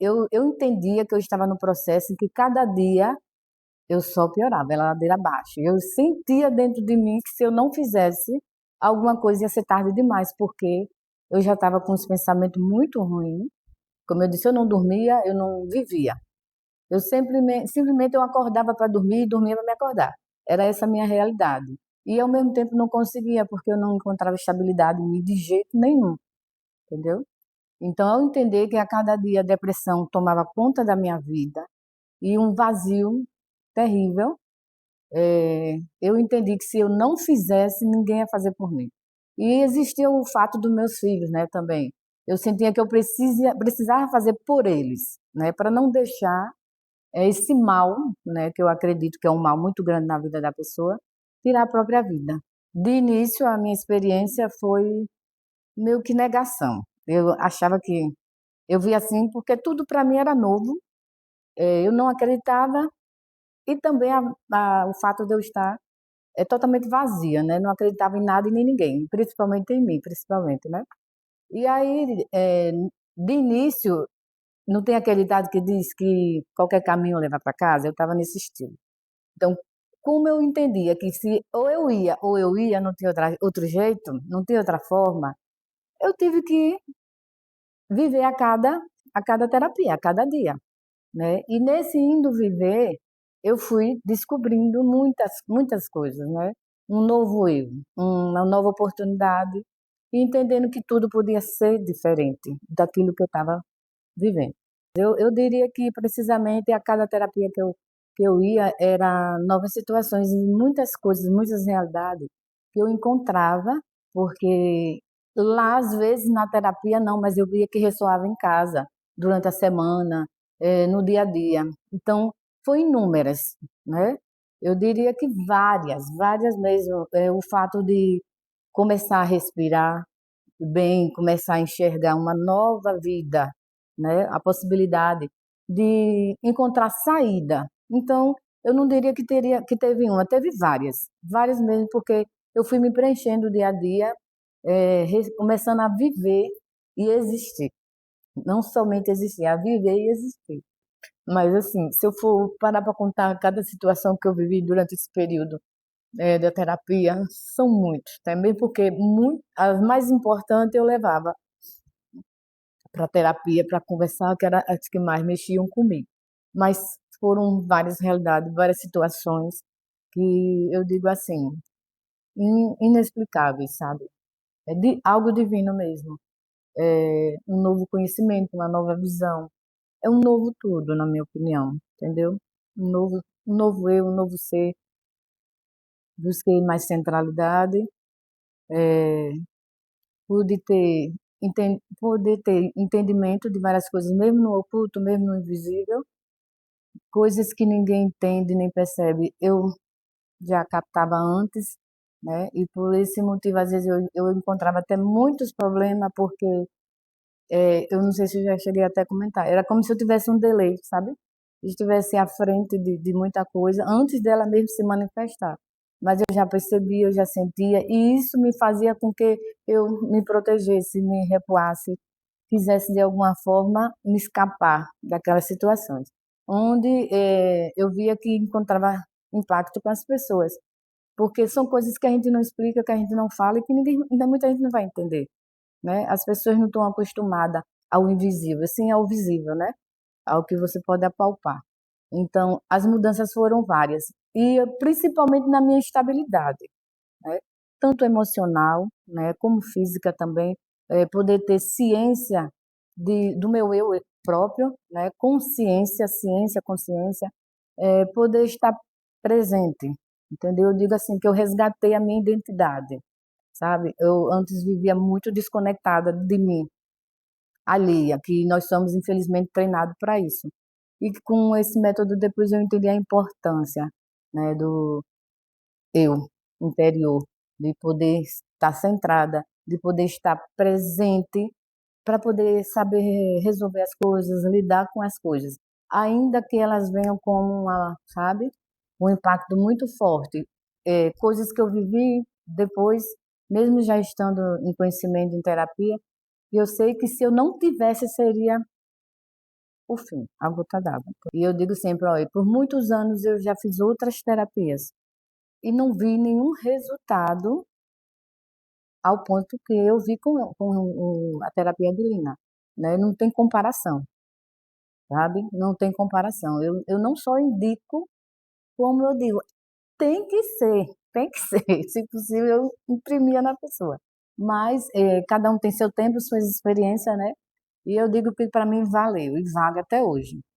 eu entendia que eu estava no processo em que cada dia eu só piorava, era ladeira abaixo. Eu sentia dentro de mim que se eu não fizesse alguma coisa ia ser tarde demais, porque eu já estava com os pensamentos muito ruins. Como eu disse, eu não dormia, eu não vivia. Eu simplesmente eu acordava para dormir e dormia para me acordar. Era essa a minha realidade. E ao mesmo tempo não conseguia, porque eu não encontrava estabilidade em mim de jeito nenhum, entendeu? Então, ao entender que a cada dia a depressão tomava conta da minha vida e um vazio terrível, eu entendi que se eu não fizesse, ninguém ia fazer por mim. E existia o fato dos meus filhos, né, também. Eu sentia que eu precisava fazer por eles, né, para não deixar esse mal, né, que eu acredito que é um mal muito grande na vida da pessoa, tirar a própria vida. De início, a minha experiência foi meio que negação. Eu achava que eu via assim porque tudo para mim era novo, eu não acreditava e também o fato de eu estar totalmente vazia, né? Não acreditava em nada e nem ninguém, principalmente em mim, principalmente, né? E aí, de início, não tem aquele ditado que diz que qualquer caminho leva para casa? Eu estava nesse estilo. Então, como eu entendia que se ou eu ia, não tinha outro jeito, não tinha outra forma, eu tive que viver a cada terapia, a cada dia, né? E nesse indo viver, eu fui descobrindo muitas coisas, né? Um novo eu, uma nova oportunidade, e entendendo que tudo podia ser diferente daquilo que eu estava vivendo. Eu diria que precisamente a cada terapia que eu ia era novas situações e muitas coisas, muitas realidades que eu encontrava, porque lá às vezes na terapia não, mas eu via que ressoava em casa, durante a semana, no dia a dia. Então, foi inúmeras, né? Eu diria que várias mesmo. O fato de começar a respirar bem, começar a enxergar uma nova vida, né? A possibilidade de encontrar saída. Então, eu não diria que teve uma, teve várias mesmo, porque eu fui me preenchendo dia a dia, começando a viver e existir. Não somente existir, a viver e existir. Mas assim, se eu for parar para contar cada situação que eu vivi durante esse período da terapia, são muitos, também porque as mais importantes eu levava para terapia, para conversar, que era as que mais mexiam comigo. Mas foram várias realidades, várias situações que eu digo assim, inexplicáveis, sabe? É algo divino mesmo. É um novo conhecimento, uma nova visão. É um novo tudo, na minha opinião, entendeu? Um novo eu, um novo ser. Busquei mais centralidade, pude ter, poder ter entendimento de várias coisas, mesmo no oculto, mesmo no invisível. Coisas que ninguém entende nem percebe, eu já captava antes, né? E por esse motivo, às vezes, eu encontrava até muitos problemas, porque eu não sei se eu já cheguei até a comentar, era como se eu tivesse um delay, sabe? Estivesse à frente de muita coisa, antes dela mesmo se manifestar. Mas eu já percebia, eu já sentia, e isso me fazia com que eu me protegesse, me recuasse, quisesse de alguma forma me escapar daquelas situações, onde eu via que encontrava impacto com as pessoas, porque são coisas que a gente não explica, que a gente não fala e que muita gente não vai entender, né? As pessoas não estão acostumadas ao invisível, sim ao visível, né? Ao que você pode apalpar. Então, as mudanças foram várias e principalmente na minha estabilidade, né? Tanto emocional, né, como física também, poder ter ciência do meu eu próprio, né, consciência, ciência, consciência, poder estar presente, entendeu? Eu digo assim que eu resgatei a minha identidade, sabe? Eu antes vivia muito desconectada de mim, alheia, que nós somos infelizmente treinados para isso. E com esse método depois eu entendi a importância, né, do eu interior, de poder estar centrada, de poder estar presente para poder saber resolver as coisas, lidar com as coisas, ainda que elas venham como uma, sabe, um impacto muito forte. Coisas que eu vivi depois, mesmo já estando em conhecimento em terapia, e eu sei que se eu não tivesse seria o fim, a gota d'água. E eu digo sempre: "Olha, por muitos anos eu já fiz outras terapias e não vi nenhum resultado ao ponto que eu vi com a terapia de Lina, né, não tem comparação, sabe, não tem comparação. Eu não só indico, como eu digo: tem que ser, se possível eu imprimia na pessoa. Mas, cada um tem seu tempo, suas experiências, né, e eu digo que para mim valeu e vale até hoje.